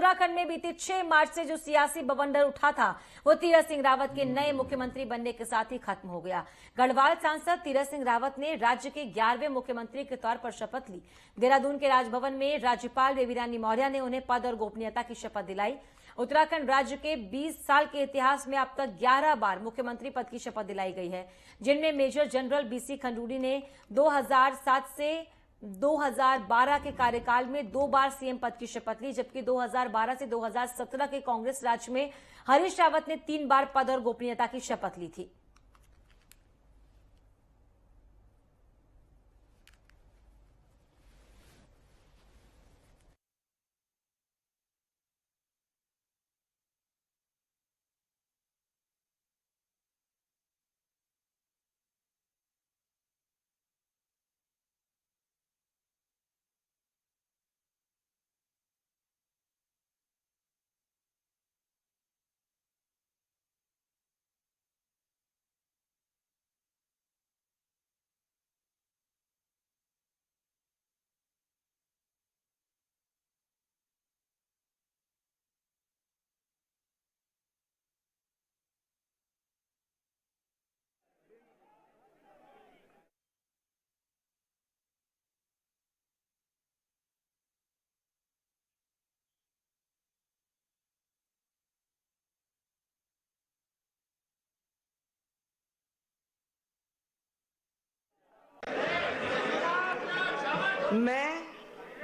उत्तराखंड में बीती 6 मार्च से जो सियासी बवंडर उठा था वो तीरथ सिंह रावत के नए मुख्यमंत्री बनने के साथ ही खत्म हो गया। गढ़वाल सांसद तीरथ सिंह रावत ने राज्य के 11वें मुख्यमंत्री के तौर पर शपथ ली। देहरादून के राजभवन में राज्यपाल बेबी रानी मौर्य ने उन्हें पद और गोपनीयता की शपथ दिलाई। उत्तराखंड राज्य के 20 साल के इतिहास में अब तक 11 बार मुख्यमंत्री पद की शपथ दिलाई गई है, जिनमें मेजर जनरल बीसी खंडूरी ने 2007 से 2012 के कार्यकाल में 2 बार सीएम पद की शपथ ली, जबकि 2012 से 2017 के कांग्रेस राज में हरीश रावत ने 3 बार पद और गोपनीयता की शपथ ली थी।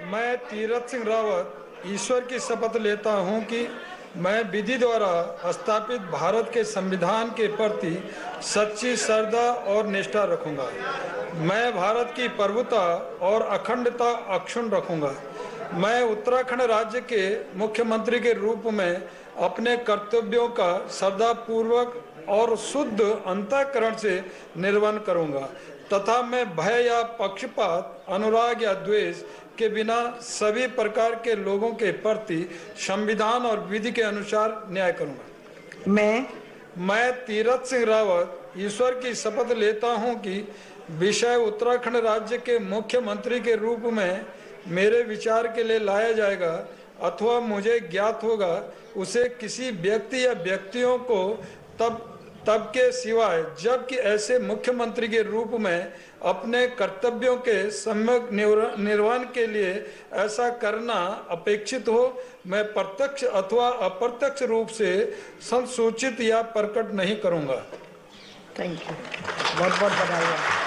मैं तीरथ सिंह रावत ईश्वर की शपथ लेता हूं कि मैं विधि द्वारा स्थापित भारत के संविधान के प्रति सच्ची श्रद्धा और निष्ठा रखूंगा। मैं भारत की प्रभुता और अखंडता अक्षुण्ण रखूंगा। मैं उत्तराखंड राज्य के मुख्यमंत्री के रूप में अपने कर्तव्यों का श्रद्धापूर्वक और शुद्ध अंतःकरण से निर्वहन करूंगा तथा मैं भय या पक्षपात, अनुराग या द्वेष के बिना सभी प्रकार के लोगों के प्रति संविधान और विधि के अनुसार न्याय करूंगा। मैं तीरथ सिंह रावत ईश्वर की शपथ लेता हूं कि विषय उत्तराखंड राज्य के मुख्यमंत्री के रूप में मेरे विचार के लिए लाया जाएगा अथवा मुझे ज्ञात होगा उसे किसी व्यक्ति या व्यक्तियों को तब के सिवाय जबकि ऐसे मुख्यमंत्री के रूप में अपने कर्तव्यों के सम्यक निर्वहन के लिए ऐसा करना अपेक्षित हो, मैं प्रत्यक्ष अथवा अप्रत्यक्ष रूप से संसूचित या प्रकट नहीं करूंगा। थैंक यू, बहुत बहुत बधाई।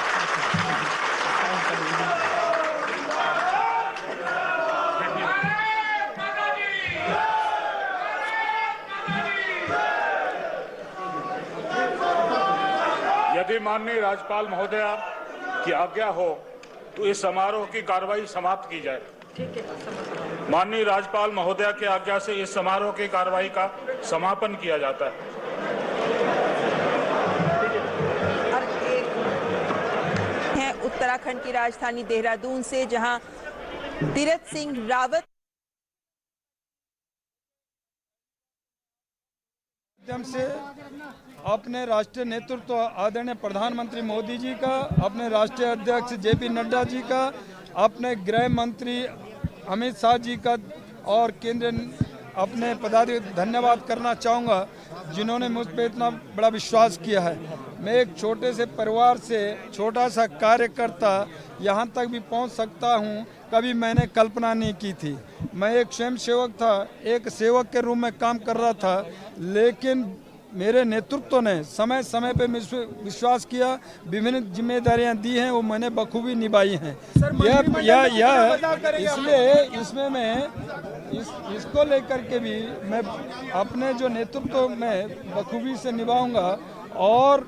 यदि माननीय राज्यपाल महोदया की आज्ञा हो तो इस समारोह की कार्रवाई समाप्त की जाए। ठीक है। माननीय राज्यपाल महोदया की आज्ञा से इस समारोह की कार्रवाई का समापन किया जाता है। है उत्तराखंड की राजधानी देहरादून से, जहां तीरथ सिंह रावत से अपने राष्ट्रीय नेतृत्व आदरणीय प्रधानमंत्री मोदी जी का, अपने राष्ट्रीय अध्यक्ष जेपी नड्डा जी का, अपने गृह मंत्री अमित शाह जी का और केंद्र अपने पदाधिकारी धन्यवाद करना चाहूँगा जिन्होंने मुझ पर इतना बड़ा विश्वास किया है। मैं एक छोटे से परिवार से छोटा सा कार्यकर्ता यहाँ तक भी पहुँच सकता हूँ, कभी मैंने कल्पना नहीं की थी। मैं एक स्वयं सेवक था, एक सेवक के रूप में काम कर रहा था, लेकिन मेरे नेतृत्व ने समय समय पे विश्वास किया, विभिन्न जिम्मेदारियां दी हैं, वो मैंने बखूबी निभाई हैं। इसलिए इसमें मैं इसको लेकर के भी मैं अपने जो नेतृत्व में बखूबी से निभाऊंगा और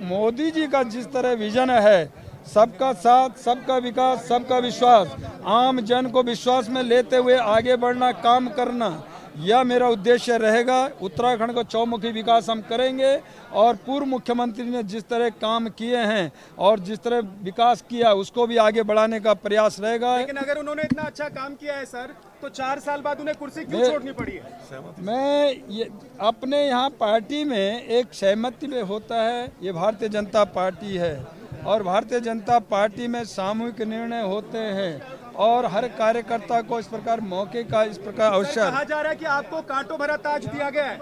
मोदी जी का जिस तरह विजन है, सबका साथ, सबका विकास, सबका विश्वास, आम जन को विश्वास में लेते हुए आगे बढ़ना, काम करना, यह मेरा उद्देश्य रहेगा। उत्तराखंड को चौमुखी विकास हम करेंगे और पूर्व मुख्यमंत्री ने जिस तरह काम किए हैं और जिस तरह विकास किया उसको भी आगे बढ़ाने का प्रयास रहेगा। लेकिन अगर उन्होंने इतना अच्छा काम किया है सर, तो 4 साल बाद उन्हें कुर्सी क्यों छोड़नी पड़ी है? मैं अपने यहाँ पार्टी में एक सहमति में होता है, ये भारतीय जनता पार्टी है और भारतीय जनता पार्टी में सामूहिक निर्णय होते हैं। और हर कार्यकर्ता को इस प्रकार मौके का इस प्रकार अवसर। कहा जा रहा है कि आपको कांटों भरा ताज दिया गया है।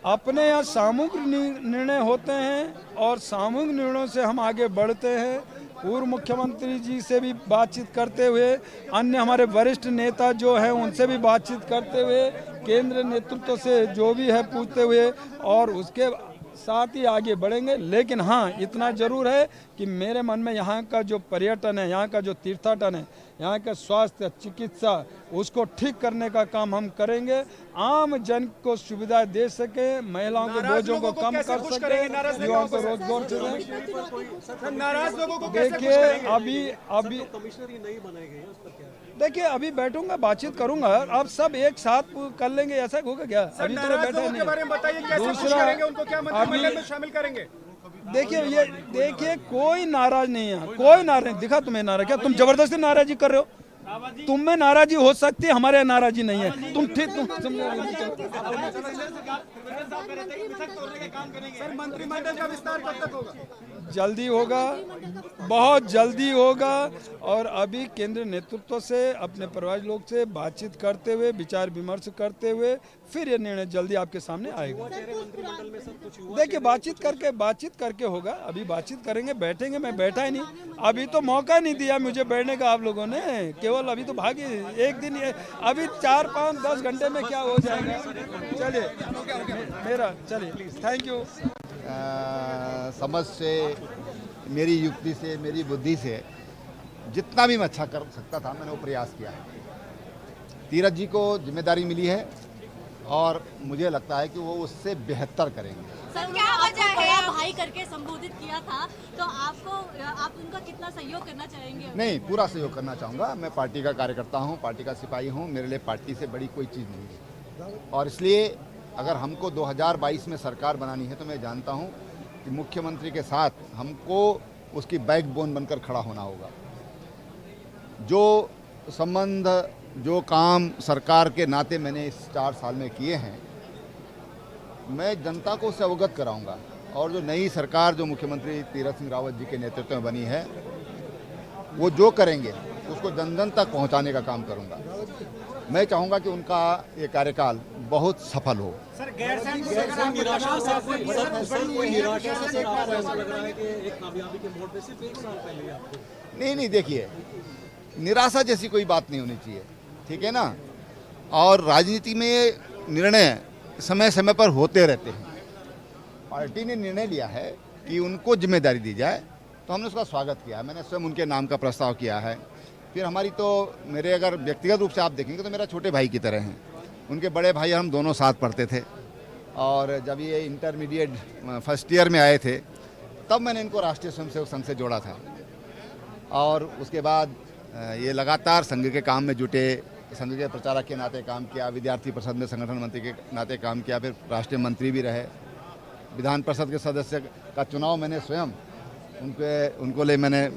अपने यहाँ सामूहिक निर्णय होते हैं और सामूहिक निर्णयों से हम आगे बढ़ते हैं। पूर्व मुख्यमंत्री जी से भी बातचीत करते हुए, अन्य हमारे वरिष्ठ नेता जो हैं उनसे भी बातचीत करते हुए, केंद्र नेतृत्व से जो भी है पूछते हुए, और उसके साथ ही आगे बढ़ेंगे। लेकिन हाँ, इतना जरूर है कि मेरे मन में यहाँ का जो पर्यटन है, यहाँ का जो तीर्थाटन है, यहाँ का स्वास्थ्य चिकित्सा, उसको ठीक करने का काम हम करेंगे। आम जन को सुविधा दे सके, महिलाओं के बोझों को कम कर सके, युवाओं को रोजगार से। नाराज लोगों को कैसे खुश देखिए करेंगे? देखिए अभी बैठूंगा, बातचीत करूंगा, आप सब एक साथ कर लेंगे, ऐसा होगा क्या? अभी तो मैं नाराज बैठा लोगों के बारे में बताइए, कैसे खुश दूसरा, करेंगे उनको? क्या मंत्रिमंडल में शामिल करेंगे? देखिए कोई नाराज नहीं है, कोई नाराज नहीं दिखा तुम्हें नाराज। क्या तुम जबरदस्ती नाराजी कर रहे हो? तुम में नाराजी हो सकती है, हमारे यहाँ नाराजी नहीं है। तुम ठीक सर, मंत्रिमंडल का विस्तार कब तक होगा? जल्दी होगा, बहुत जल्दी होगा। और अभी केंद्र नेतृत्व से, अपने प्रवासी लोग से बातचीत करते हुए, विचार विमर्श करते हुए, फिर ये निर्णय जल्दी आपके सामने आएगा। देखिए बातचीत करके होगा। अभी बातचीत करेंगे, बैठेंगे। मैं बैठा ही नहीं, अभी तो मौका नहीं दिया मुझे बैठने का आप लोगों ने। केवल अभी तो भागे एक दिन, अभी 4, 5, 10 घंटे में क्या हो जाएगा। चलिए मेरा, चलिए, थैंक यू। समझ से, मेरी युक्ति से, मेरी बुद्धि से जितना भी मैं अच्छा कर सकता था मैंने वो प्रयास किया है। तीरथ जी को जिम्मेदारी मिली है और मुझे लगता है कि वो उससे बेहतर करेंगे। सर, क्या वजह है? भाई करके संबोधित किया था, तो आप उनका कितना सहयोग करना चाहेंगे? नहीं, पूरा सहयोग करना चाहूँगा। मैं पार्टी का कार्यकर्ता हूँ, पार्टी का सिपाही हूँ। मेरे लिए पार्टी से बड़ी कोई चीज़ नहीं है। और इसलिए अगर हमको 2022 में सरकार बनानी है तो मैं जानता हूँ कि मुख्यमंत्री के साथ हमको उसकी बैकबोन बनकर खड़ा होना होगा। जो संबंध, जो काम सरकार के नाते मैंने इस 4 साल में किए हैं, मैं जनता को उससे अवगत कराऊंगा। और जो नई सरकार, जो मुख्यमंत्री तीरथ सिंह रावत जी के नेतृत्व में बनी है, वो जो करेंगे उसको जन जन तक पहुंचाने का काम करूंगा। मैं चाहूंगा कि उनका ये कार्यकाल बहुत सफल हो। सर, गैर नहीं, देखिए, निराशा जैसी कोई बात नहीं होनी चाहिए, ठीक है ना। और राजनीति में निर्णय समय समय पर होते रहते हैं। पार्टी ने निर्णय लिया है कि उनको जिम्मेदारी दी जाए, तो हमने उसका स्वागत किया है। मैंने स्वयं उनके नाम का प्रस्ताव किया है। फिर हमारी तो, मेरे अगर व्यक्तिगत रूप से आप देखेंगे तो मेरा छोटे भाई की तरह हैं। उनके बड़े भाई, हम दोनों साथ पढ़ते थे, और जब ये इंटरमीडिएट फर्स्ट ईयर में आए थे तब मैंने इनको राष्ट्रीय स्वयंसेवक संघ से जोड़ा था। और उसके बाद ये लगातार संघ के काम में जुटे, संघ के प्रचारक के नाते काम किया, विद्यार्थी परिषद में संगठन मंत्री के नाते काम किया, फिर राष्ट्रीय मंत्री भी रहे। विधान परिषद के सदस्य का चुनाव मैंने स्वयं उनको ले मैंने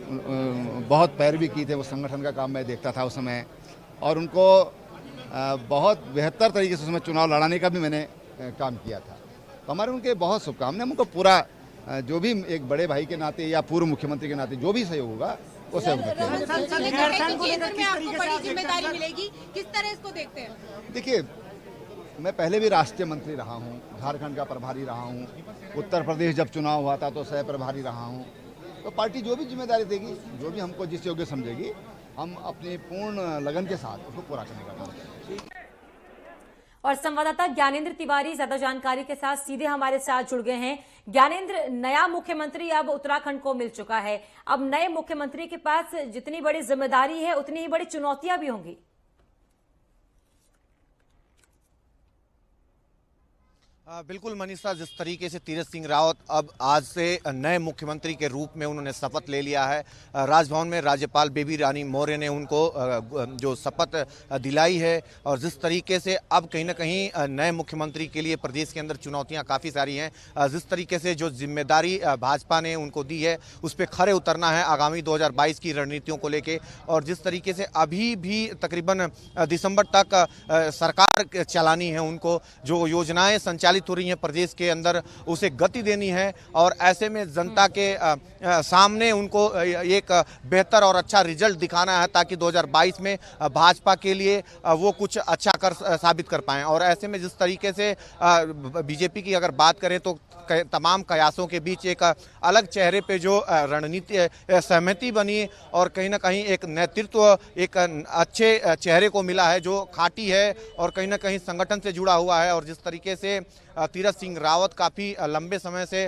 बहुत पैरवी की थे। वो संगठन का काम मैं देखता था उस समय, और उनको बहुत बेहतर तरीके से उसमें चुनाव लड़ाने का भी मैंने काम किया था। तो हमारे उनके बहुत शुभकामनाएं। उनको पूरा जो भी एक बड़े भाई के नाते या पूर्व मुख्यमंत्री के नाते जो भी सहयोग होगा वो सहयोग जिम्मेदारी मिलेगी, किस तरह इसको देखते हैं? देखिए, मैं पहले भी राष्ट्रीय मंत्री रहा हूँ, झारखंड का प्रभारी रहा हूँ, उत्तर प्रदेश जब चुनाव हुआ था तो सह प्रभारी रहा हूँ। तो पार्टी जो भी जिम्मेदारी देगी, जो भी हमको जिस योग्य समझेगी, हम अपनी पूर्ण लगन के साथ उसको पूरा करने का काम करेंगे। और संवाददाता ज्ञानेंद्र तिवारी ज्यादा जानकारी के साथ सीधे हमारे साथ जुड़ गए हैं। ज्ञानेंद्र, नया मुख्यमंत्री अब उत्तराखंड को मिल चुका है। अब नए मुख्यमंत्री के पास जितनी बड़ी जिम्मेदारी है उतनी ही बड़ी चुनौतियां भी होंगी। बिल्कुल मनीषा, जिस तरीके से तीरथ सिंह रावत अब आज से नए मुख्यमंत्री के रूप में उन्होंने शपथ ले लिया है। राजभवन में राज्यपाल बेबी रानी मौर्य ने उनको जो शपथ दिलाई है, और जिस तरीके से अब कहीं ना कहीं नए मुख्यमंत्री के लिए प्रदेश के अंदर चुनौतियां काफ़ी सारी हैं। जिस तरीके से जो जिम्मेदारी भाजपा ने उनको दी है उस पर खरे उतरना है आगामी 2022 की रणनीतियों को लेके। और जिस तरीके से अभी भी तकरीबन दिसंबर तक सरकार चलानी है, उनको जो योजनाएं संचालित संचालित हो रही हैं प्रदेश के अंदर, उसे गति देनी है और ऐसे में जनता के सामने उनको एक बेहतर और अच्छा रिजल्ट दिखाना है ताकि 2022 में भाजपा के लिए वो कुछ अच्छा साबित कर पाएं। और ऐसे में जिस तरीके से बीजेपी की अगर बात करें तो तमाम कयासों के बीच एक अलग चेहरे पे जो रणनीति सहमति बनी और कहीं ना कहीं एक नेतृत्व एक अच्छे चेहरे को मिला है जो खाटी है और कहीं ना कहीं संगठन से जुड़ा हुआ है। और जिस तरीके से तीरथ सिंह रावत काफ़ी लंबे समय से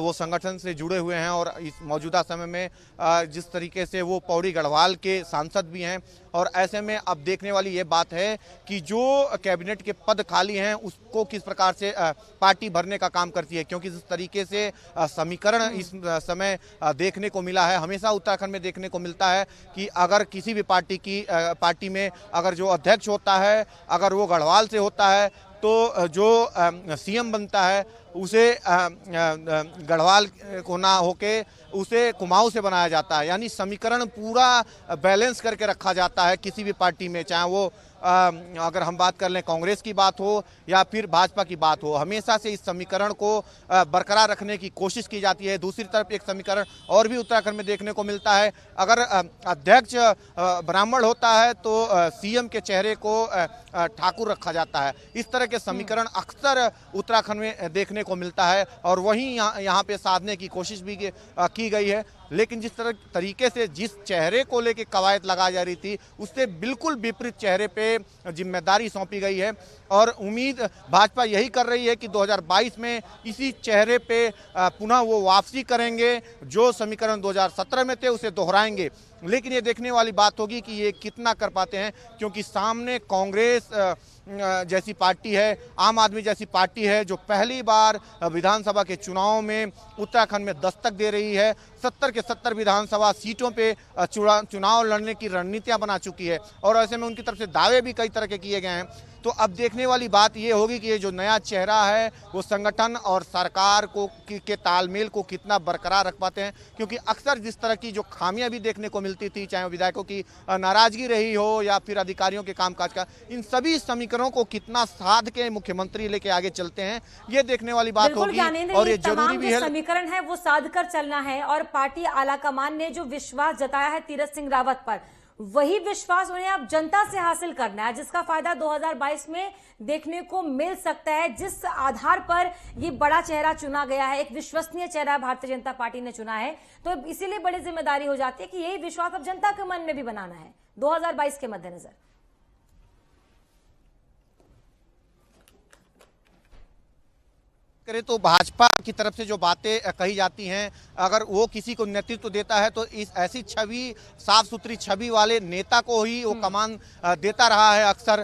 वो संगठन से जुड़े हुए हैं और इस मौजूदा समय में जिस तरीके से वो पौड़ी गढ़वाल के सांसद भी हैं। और ऐसे में अब देखने वाली ये बात है कि जो कैबिनेट के पद खाली हैं उसको किस प्रकार से पार्टी भरने का काम करती है, क्योंकि जिस तरीके से समीकरण इस समय देखने को मिला है, हमेशा उत्तराखंड में देखने को मिलता है कि अगर किसी भी पार्टी में अगर जो अध्यक्ष होता है अगर वो गढ़वाल से होता है तो जो सीएम बनता है उसे गढ़वाल को ना होके उसे कुमाऊं से बनाया जाता है। यानी समीकरण पूरा बैलेंस करके रखा जाता है किसी भी पार्टी में, चाहे वो अगर हम बात कर लें कांग्रेस की बात हो या फिर भाजपा की बात हो, हमेशा से इस समीकरण को बरकरार रखने की कोशिश की जाती है। दूसरी तरफ एक समीकरण और भी उत्तराखंड में देखने को मिलता है, अगर अध्यक्ष ब्राह्मण होता है तो सीएम के चेहरे को ठाकुर रखा जाता है। इस तरह के समीकरण अक्सर उत्तराखंड में देखने को मिलता है और वहीं यहाँ पे साधने की कोशिश भी की गई है। लेकिन जिस तरीके से जिस चेहरे को लेके कवायद लगाई जा रही थी उससे बिल्कुल विपरीत चेहरे पे जिम्मेदारी सौंपी गई है और उम्मीद भाजपा यही कर रही है कि 2022 में इसी चेहरे पे पुनः वो वापसी करेंगे, जो समीकरण 2017 में थे उसे दोहराएंगे। लेकिन ये देखने वाली बात होगी कि ये कितना कर पाते हैं, क्योंकि सामने कांग्रेस जैसी पार्टी है, आम आदमी जैसी पार्टी है जो पहली बार विधानसभा के चुनाव में उत्तराखंड में दस्तक दे रही है। 70 के 70 विधानसभा सीटों पे चुनाव लड़ने की रणनीतियां बना चुकी है और ऐसे में उनकी तरफ से दावे भी कई तरह के किए गए हैं। तो अब देखने वाली बात ये होगी कि ये जो नया चेहरा है वो संगठन और सरकार को के तालमेल को कितना बरकरार रख पाते हैं, क्योंकि अक्सर जिस तरह की जो खामियां भी देखने को मिलती थी, चाहे विधायकों की नाराजगी रही हो या फिर अधिकारियों के कामकाज का, इन सभी समीकरणों को कितना साध के मुख्यमंत्री लेके आगे चलते हैं ये देखने वाली बात होगी। और ये जरूरी भी है, समीकरण है वो साध कर चलना है और पार्टी आलाकमान ने जो विश्वास जताया है तीरथ सिंह रावत पर, वही विश्वास उन्हें अब जनता से हासिल करना है, जिसका फायदा 2022 में देखने को मिल सकता है। जिस आधार पर ये बड़ा चेहरा चुना गया है, एक विश्वसनीय चेहरा भारतीय जनता पार्टी ने चुना है, तो इसीलिए बड़ी जिम्मेदारी हो जाती है कि यही विश्वास अब जनता के मन में भी बनाना है 2022 के मद्देनजर। करें तो भाजपा की तरफ से जो बातें कही जाती हैं, अगर वो किसी को नेतृत्व देता है तो इस ऐसी छवि, साफ सुथरी छवि वाले नेता को ही वो कमान देता रहा है अक्सर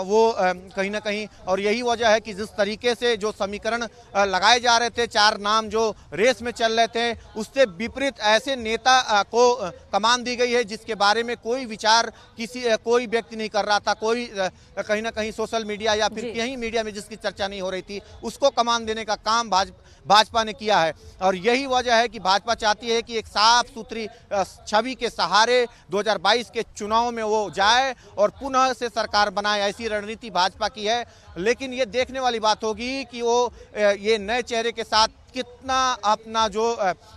वो कहीं ना कहीं। और यही वजह है कि जिस तरीके से जो समीकरण लगाए जा रहे थे, 4 नाम जो रेस में चल रहे थे, उससे विपरीत ऐसे नेता को कमान दी गई है जिसके बारे में कोई विचार कोई व्यक्ति नहीं कर रहा था, कोई कहीं ना कहीं सोशल मीडिया या फिर कहीं मीडिया में जिसकी चर्चा नहीं हो रही थी उसको कमान देने का काम भाजपा ने किया है। और यही वजह है कि भाजपा चाहती है कि एक साफ सुथरी छवि के सहारे 2022 के चुनाव में वो जाए और पुनः से सरकार बनाए, ऐसी रणनीति भाजपा की है। लेकिन ये देखने वाली बात होगी कि वो ये नए चेहरे के साथ कितना अपना जो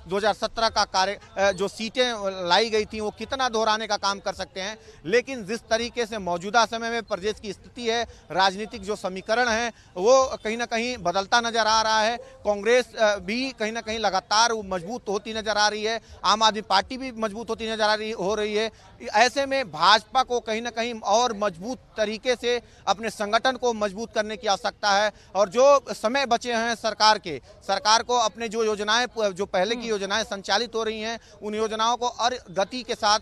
2017 का कार्य जो सीटें लाई गई थी वो कितना दोहराने का काम कर सकते हैं। लेकिन जिस तरीके से मौजूदा समय में प्रदेश की स्थिति है, राजनीतिक जो समीकरण है वो कहीं ना कहीं बदलता नजर आ रहा है। कांग्रेस भी कहीं ना कहीं लगातार मजबूत होती नजर आ रही है, आम आदमी पार्टी भी मजबूत होती नजर हो रही है। ऐसे में भाजपा को कहीं ना कहीं और मजबूत तरीके से अपने संगठन को मजबूत करने की आवश्यकता है। और जो समय बचे हैं सरकार को अपने जो योजनाएं, जो पहले की योजनाएं संचालित हो रही हैं, उन योजनाओं को और गति के साथ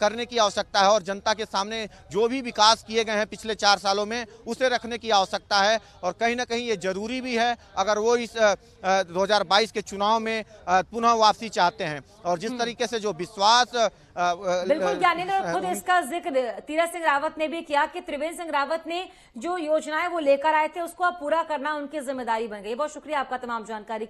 करने की आवश्यकता है और जनता के सामने जो भी विकास किए गए हैं पिछले 4 सालों में उसे रखने की आवश्यकता है। और कहीं ना कहीं ये जरूरी भी है अगर वो इस 2022 के चुनाव में पुनः वापसी चाहते हैं। और जिस तरीके से जो विश्वास बिल्कुल ज्ञानेंद्र, खुद इसका जिक्र तीरथ सिंह रावत ने भी किया कि त्रिवेंद्र सिंह रावत ने जो योजनाएं वो लेकर आए थे उसको अब पूरा करना उनकी जिम्मेदारी बन गई। बहुत शुक्रिया आपका तमाम जानकारी